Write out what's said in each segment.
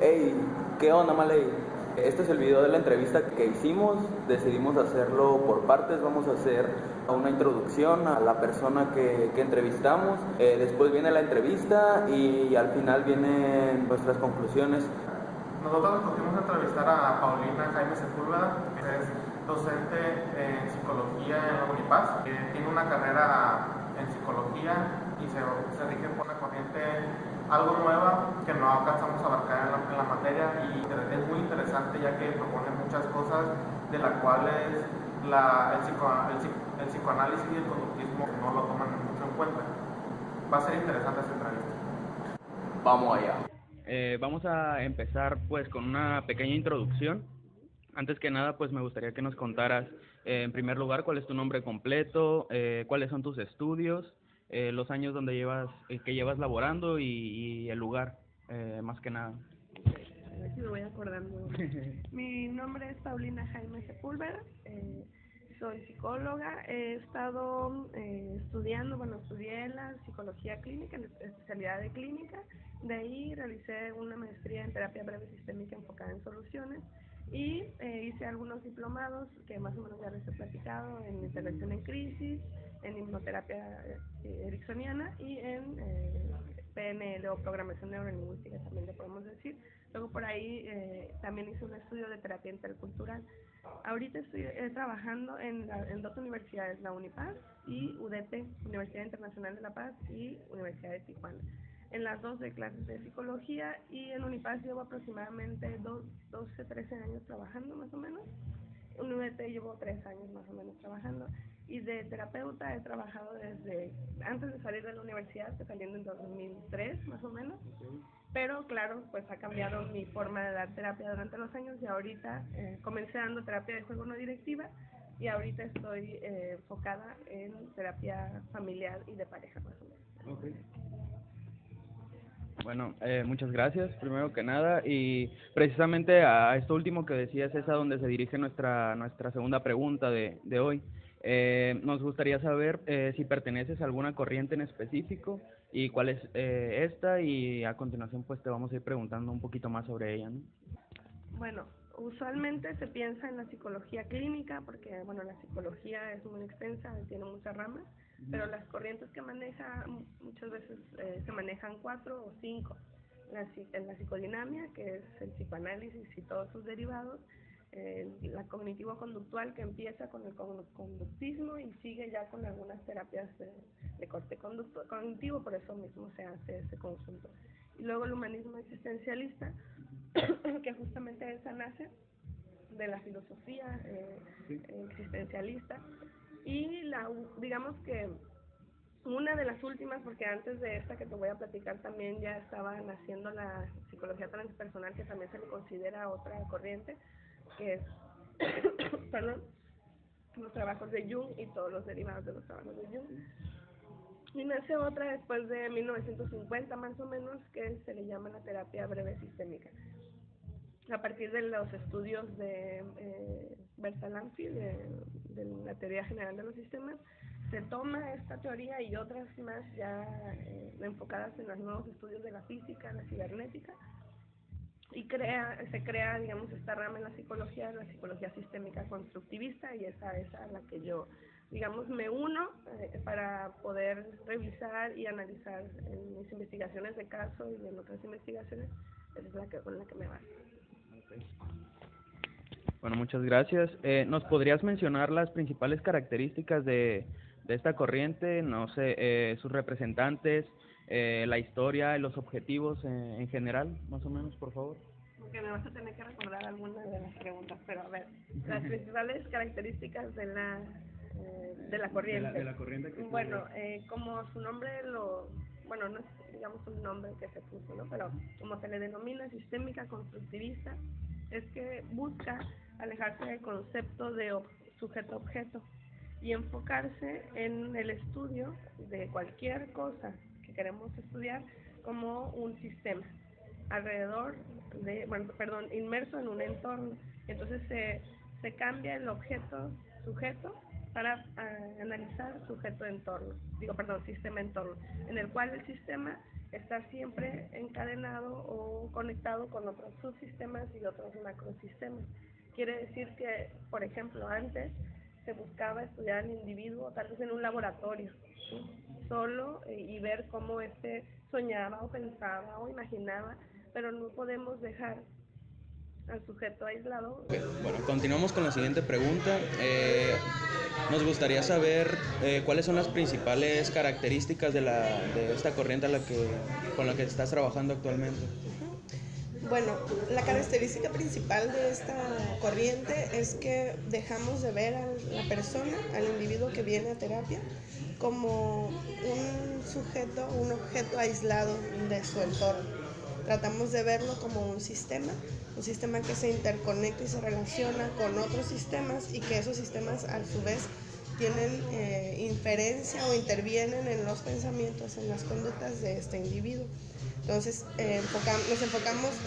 Hey, ¿qué onda, Malay? Este es el video de la entrevista que hicimos. Decidimos hacerlo por partes. Vamos a hacer una introducción a la persona que entrevistamos. Después viene la entrevista y al final vienen nuestras conclusiones. Nosotros escogimos entrevistar a Paulina Jaime Sepúlveda, que es docente en psicología en la Unipaz. Tiene una carrera en psicología y se rige por una corriente algo nueva que no alcanzamos a abarcar en la materia, y es muy interesante ya que propone muchas cosas de las cuales el psicoanálisis y el conductismo no lo toman mucho en cuenta. Va a ser interesante esta entrevista. Vamos allá. Vamos a empezar pues con una pequeña introducción. Antes que nada, pues me gustaría que nos contaras, en primer lugar, cuál es tu nombre completo, cuáles son tus estudios, los años que llevas laborando y el lugar, más que nada. A ver si me voy acordando. Mi nombre es Paulina Jaime Sepúlveda, soy psicóloga, he estado estudié la psicología clínica, en la especialidad de clínica. De ahí realicé una maestría en terapia breve sistémica enfocada en soluciones y hice algunos diplomados que más o menos ya les he platicado, en intervención en crisis, en hipnoterapia ericksoniana y en PNL o programación neurolingüística, también le podemos decir. Luego por ahí también hice un estudio de terapia intercultural. Ahorita estoy trabajando en dos universidades, la Unipaz y UDT, Universidad Internacional de La Paz, y Universidad de Tijuana. En las dos de clases de psicología, y en Unipaz llevo aproximadamente 12, 13 años trabajando más o menos. En UDT llevo 3 años más o menos trabajando, y de terapeuta he trabajado desde antes de salir de la universidad, saliendo en 2003 más o menos. Pero claro, pues ha cambiado mi forma de dar terapia durante los años, y ahorita comencé dando terapia de juego no directiva, y ahorita estoy enfocada en terapia familiar y de pareja más o menos. Okay. Bueno, muchas gracias, primero que nada, y precisamente a esto último que decías es a donde se dirige nuestra segunda pregunta de hoy. Nos gustaría saber si perteneces a alguna corriente en específico y cuál es esta, y a continuación pues te vamos a ir preguntando un poquito más sobre ella, ¿no? Bueno, usualmente se piensa en la psicología clínica porque, bueno, la psicología es muy extensa, tiene muchas ramas, pero las corrientes que maneja muchas veces se manejan 4 o 5. La psicodinamia, que es el psicoanálisis y todos sus derivados, la cognitivo-conductual, que empieza con el conductismo y sigue ya con algunas terapias de corte cognitivo, por eso mismo se hace ese conjunto. Y luego el humanismo existencialista, que justamente esa nace de la filosofía existencialista, y digamos que una de las últimas, porque antes de esta que te voy a platicar también ya estaba naciendo la psicología transpersonal, que también se le considera otra corriente, que es perdón, los trabajos de Jung y todos los derivados de los trabajos de Jung. Y nace otra después de 1950 más o menos, que se le llama la terapia breve sistémica. A partir de los estudios de Bertalanffy, de la teoría general de los sistemas, se toma esta teoría y otras más ya enfocadas en los nuevos estudios de la física, la cibernética, y se crea, digamos, esta rama en la psicología sistémica constructivista, y esa es a la que yo, digamos, me uno para poder revisar y analizar en mis investigaciones de caso y en otras investigaciones. Esa es con la que me baso. Bueno, muchas gracias. ¿Nos podrías mencionar las principales características de esta corriente? No sé, sus representantes, la historia, los objetivos en general, más o menos, por favor. Porque me vas a tener que recordar algunas de las preguntas, pero a ver, las principales características de la corriente. De la corriente que bueno, como su nombre bueno, no es, digamos, un nombre que se puso, ¿no? Pero como se le denomina, sistémica constructivista, es que busca alejarse del concepto de sujeto-objeto y enfocarse en el estudio de cualquier cosa que queremos estudiar como un sistema inmerso en un entorno. Entonces se cambia el objeto sujeto para analizar sujeto-entorno, sistema-entorno, en el cual el sistema estar siempre encadenado o conectado con otros subsistemas y otros macrosistemas. Quiere decir que, por ejemplo, antes se buscaba estudiar al individuo tal vez en un laboratorio, ¿sí? Solo y ver cómo soñaba o pensaba o imaginaba, pero no podemos dejar al sujeto aislado. Okay. Bueno, continuamos con la siguiente pregunta. Nos gustaría saber cuáles son las principales características de esta corriente con la que estás trabajando actualmente. Bueno, la característica principal de esta corriente es que dejamos de ver a la persona, al individuo que viene a terapia, como un sujeto, un objeto aislado de su entorno. Tratamos de verlo como un sistema que se interconecta y se relaciona con otros sistemas y que esos sistemas a su vez tienen inferencia o intervienen en los pensamientos, en las conductas de este individuo. Entonces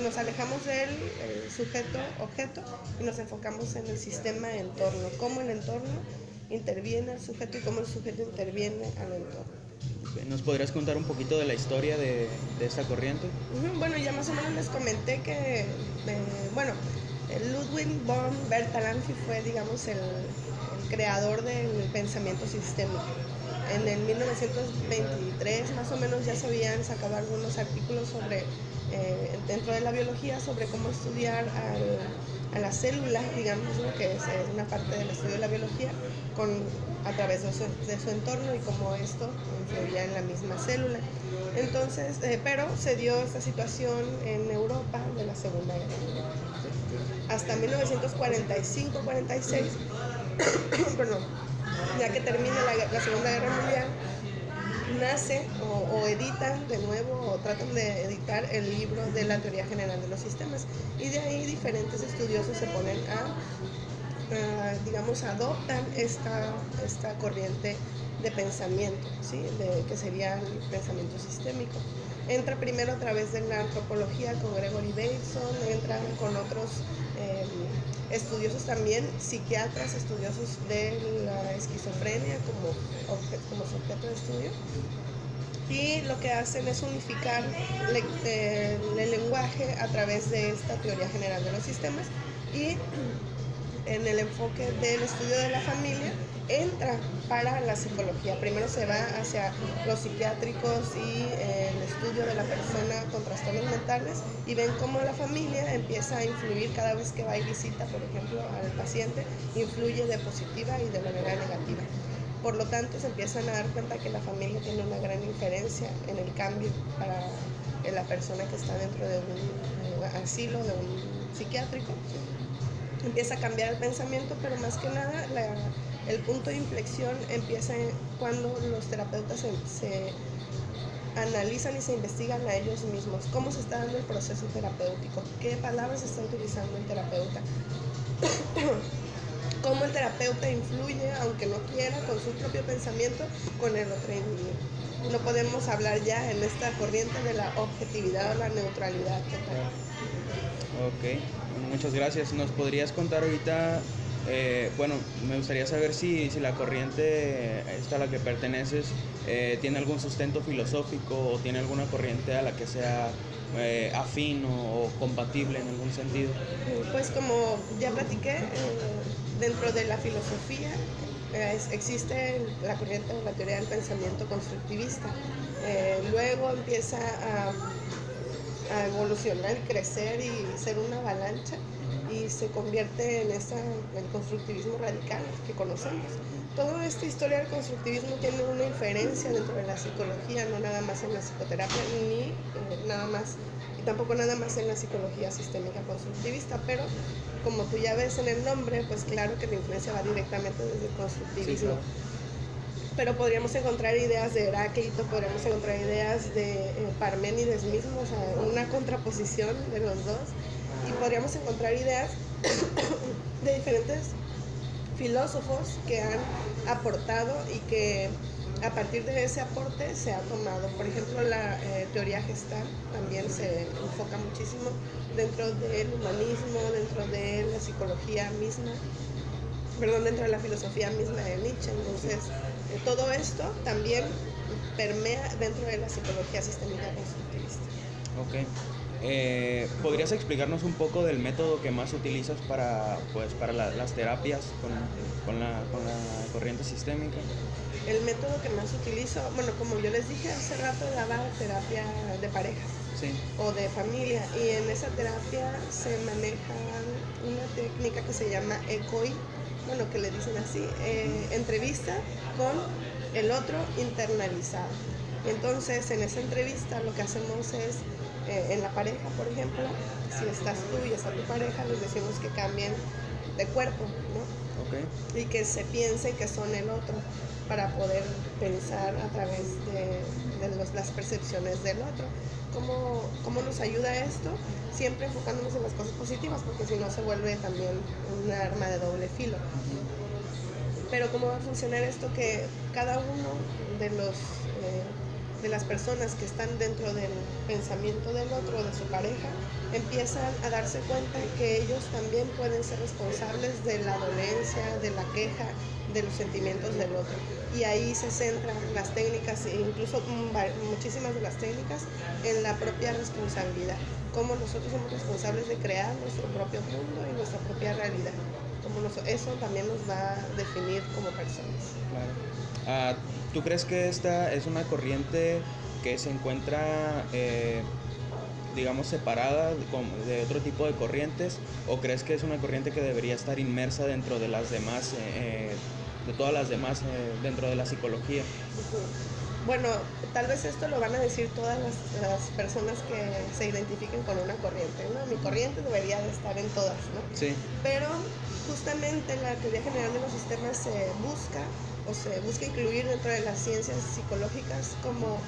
nos alejamos del sujeto-objeto y nos enfocamos en el sistema-entorno, cómo el entorno interviene al sujeto y cómo el sujeto interviene al entorno. ¿Nos podrías contar un poquito de la historia de esta corriente? Bueno, ya más o menos les comenté que, Ludwig von Bertalanffy fue, digamos, el creador del pensamiento sistémico. En el 1923 más o menos ya se habían sacado algunos artículos dentro de la biología sobre cómo estudiar a la célula, digamos, ¿no? Que es una parte del estudio de la biología a través de su entorno y cómo esto influía en la misma célula. Entonces, pero se dio esta situación en Europa de la Segunda Guerra Mundial. Hasta 1945-46, perdón, ya que termina la Segunda Guerra Mundial, nace o editan de nuevo o tratan de editar el libro de la teoría general de los sistemas, y de ahí diferentes estudiosos se ponen adoptan esta corriente de pensamiento, ¿sí? Que sería el pensamiento sistémico. Entra primero a través de la antropología con Gregory Bateson, entra con otros estudiosos también, psiquiatras, estudiosos de la esquizofrenia como sujeto de estudio, y lo que hacen es unificar el lenguaje a través de esta teoría general de los sistemas, y en el enfoque del estudio de la familia entra para la psicología. Primero se va hacia los psiquiátricos y el estudio de la persona con trastornos mentales, y ven cómo la familia empieza a influir cada vez que va y visita, por ejemplo, al paciente, influye de positiva y de manera negativa. Por lo tanto, se empiezan a dar cuenta que la familia tiene una gran injerencia en el cambio para la persona que está dentro de un asilo, de un psiquiátrico. Empieza a cambiar el pensamiento, pero más que nada el punto de inflexión empieza cuando los terapeutas se analizan y se investigan a ellos mismos, cómo se está dando el proceso terapéutico, qué palabras está utilizando el terapeuta, cómo el terapeuta influye, aunque no quiera, con su propio pensamiento, con el otro individuo. No podemos hablar ya en esta corriente de la objetividad o la neutralidad total. Ok, muchas gracias. ¿Nos podrías contar ahorita, me gustaría saber si la corriente esta a la que perteneces tiene algún sustento filosófico o tiene alguna corriente a la que sea afín o compatible en algún sentido? Pues como ya platiqué, dentro de la filosofía existe la corriente o la teoría del pensamiento constructivista. Luego empieza a evolucionar, crecer y ser una avalancha, y se convierte en el constructivismo radical que conocemos. Toda esta historia del constructivismo tiene una inferencia dentro de la psicología, no nada más en la psicoterapia, ni tampoco nada más en la psicología sistémica constructivista, pero como tú ya ves en el nombre, pues claro que la influencia va directamente desde el constructivismo. Sí, claro. Pero podríamos encontrar ideas de Heráclito, podríamos encontrar ideas de Parménides mismo, o sea, una contraposición de los dos, y podríamos encontrar ideas de diferentes filósofos que han aportado y que a partir de ese aporte se ha tomado. Por ejemplo, la teoría Gestalt también se enfoca muchísimo dentro del humanismo, dentro de la psicología misma, dentro de la filosofía misma de Nietzsche. Entonces, todo esto también permea dentro de la psicología sistémica constructivista. Ok. ¿Podrías explicarnos un poco del método que más utilizas para las terapias con la corriente sistémica? El método que más utilizo, bueno, como yo les dije hace rato, daba terapia de pareja. Sí. O de familia, y en esa terapia se maneja una técnica que se llama ECOI, bueno, que le dicen así, entrevista con el otro internalizado. Entonces, en esa entrevista lo que hacemos es, en la pareja, por ejemplo, si estás tú y está tu pareja, les decimos que cambien de cuerpo, ¿no? Okay. Y que se piensen que son el otro, para poder pensar a través de las percepciones del otro. ¿Cómo nos ayuda esto? Siempre enfocándonos en las cosas positivas, porque si no se vuelve también un arma de doble filo. Pero ¿cómo va a funcionar esto? Que cada uno de las personas que están dentro del pensamiento del otro, de su pareja, empiezan a darse cuenta que ellos también pueden ser responsables de la dolencia, de la queja, de los sentimientos del otro. Y ahí se centran las técnicas, e incluso muchísimas de las técnicas, en la propia responsabilidad. Cómo nosotros somos responsables de crear nuestro propio mundo y nuestra propia realidad. Eso también nos va a definir como personas. Claro. ¿Tú crees que esta es una corriente que se encuentra, digamos, separada de otro tipo de corrientes? ¿O crees que es una corriente que debería estar inmersa dentro de las demás, de todas las demás, dentro de la psicología? Bueno, tal vez esto lo van a decir todas las personas que se identifiquen con una corriente, ¿no? Mi corriente debería de estar en todas, ¿no? Sí. Pero justamente la teoría general de los sistemas se busca incluir dentro de las ciencias psicológicas como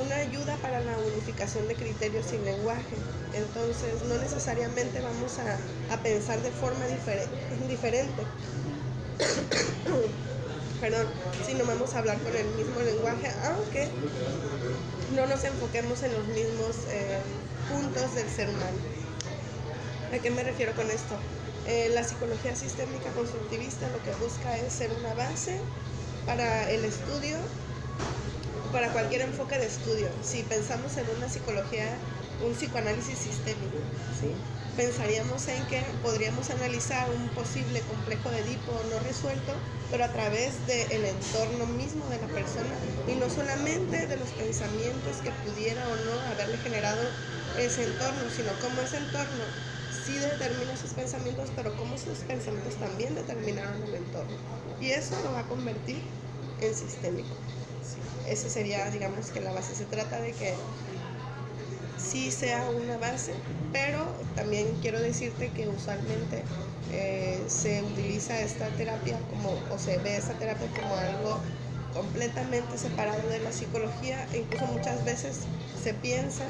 una ayuda para la unificación de criterios sin lenguaje. Entonces, no necesariamente vamos a pensar de forma diferente. Perdón, sino vamos a hablar con el mismo lenguaje, aunque no nos enfoquemos en los mismos puntos del ser humano. ¿A qué me refiero con esto? La psicología sistémica constructivista lo que busca es ser una base para el estudio, para cualquier enfoque de estudio. Si pensamos en una psicología, un psicoanálisis sistémico, ¿sí? Pensaríamos en que podríamos analizar un posible complejo de Edipo no resuelto, pero a través del entorno mismo de la persona, y no solamente de los pensamientos que pudiera o no haberle generado ese entorno, sino cómo ese entorno sí determina sus pensamientos, pero cómo sus pensamientos también determinaron el entorno. Y eso lo va a convertir en sistémico. Sí. Esa sería, digamos, que la base. Se trata de que sí sea una base, pero también quiero decirte que usualmente se utiliza esta terapia o se ve esta terapia como algo completamente separado de la psicología, e incluso muchas veces se piensa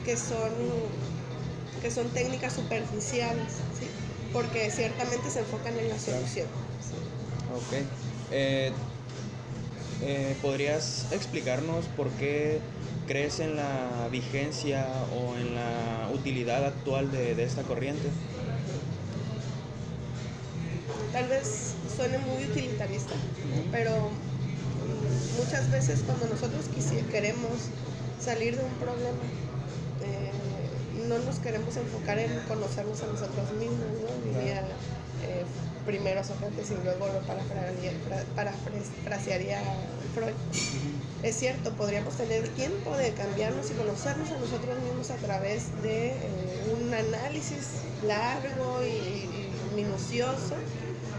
que son técnicas superficiales, ¿sí? Porque ciertamente se enfocan en la solución. ¿Sí? Ok. ¿Podrías explicarnos por qué crees en la vigencia o en la utilidad actual de esta corriente? Tal vez suene muy utilitarista, pero muchas veces cuando nosotros queremos salir de un problema, no nos queremos enfocar en conocernos a nosotros mismos, ¿no? Diría primero Sócrates y luego lo parafrasearía Freud. Es cierto, podríamos tener el tiempo de cambiarnos y conocernos a nosotros mismos a través de un análisis largo y minucioso,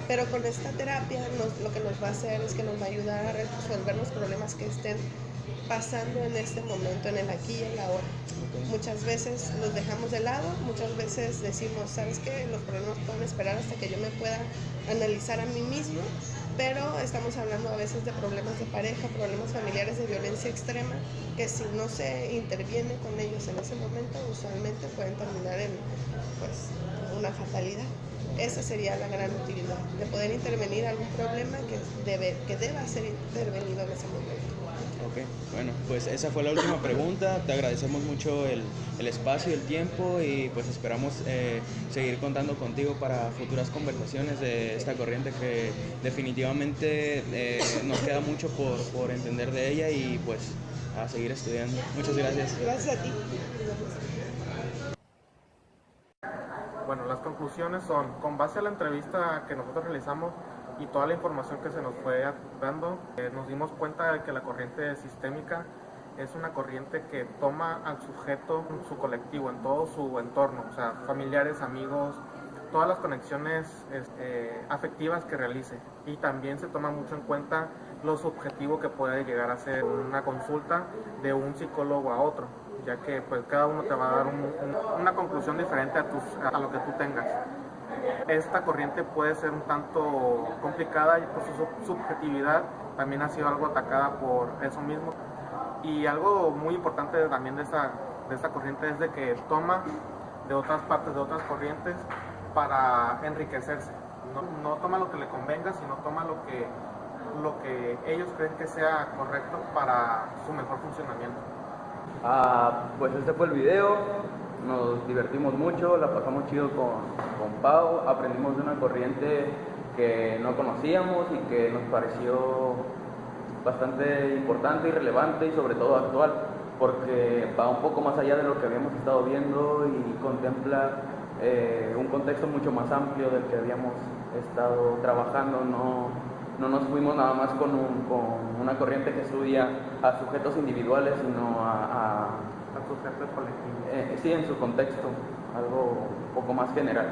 pero con esta terapia lo que nos va a hacer es que nos va a ayudar a resolver los problemas que estén pasando en este momento, en el aquí y el ahora. Okay. Muchas veces los dejamos de lado, muchas veces decimos, ¿sabes qué? Los problemas pueden esperar hasta que yo me pueda analizar a mí mismo, pero estamos hablando a veces de problemas de pareja, problemas familiares de violencia extrema, que si no se interviene con ellos en ese momento, usualmente pueden terminar en una fatalidad. Esa sería la gran utilidad, de poder intervenir algún problema que deba ser intervenido en ese momento. Ok, bueno, pues esa fue la última pregunta. Te agradecemos mucho el espacio, el tiempo y pues esperamos seguir contando contigo para futuras conversaciones de esta corriente que definitivamente nos queda mucho por entender de ella y pues a seguir estudiando. Muchas gracias. Gracias a ti. Bueno, las conclusiones son, con base a la entrevista que nosotros realizamos y toda la información que se nos fue dando, nos dimos cuenta de que la corriente sistémica es una corriente que toma al sujeto, su colectivo, en todo su entorno, o sea, familiares, amigos, todas las conexiones afectivas que realice. Y también se toma mucho en cuenta lo subjetivo que puede llegar a ser una consulta de un psicólogo a otro, ya que pues cada uno te va a dar una conclusión diferente a lo que tú tengas. Esta corriente puede ser un tanto complicada y por su subjetividad también ha sido algo atacada por eso mismo. Y algo muy importante también de esta corriente es de que toma de otras partes, de otras corrientes para enriquecerse. No toma lo que le convenga, sino toma lo que ellos creen que sea correcto para su mejor funcionamiento. Pues este fue el video, nos divertimos mucho, la pasamos chido con Pau, aprendimos de una corriente que no conocíamos y que nos pareció bastante importante y relevante y sobre todo actual, porque va un poco más allá de lo que habíamos estado viendo y contempla un contexto mucho más amplio del que habíamos estado trabajando. No nos fuimos nada más con una corriente que estudia a sujetos individuales, sino a Al sujeto colectivo. sí, en su contexto, algo un poco más general.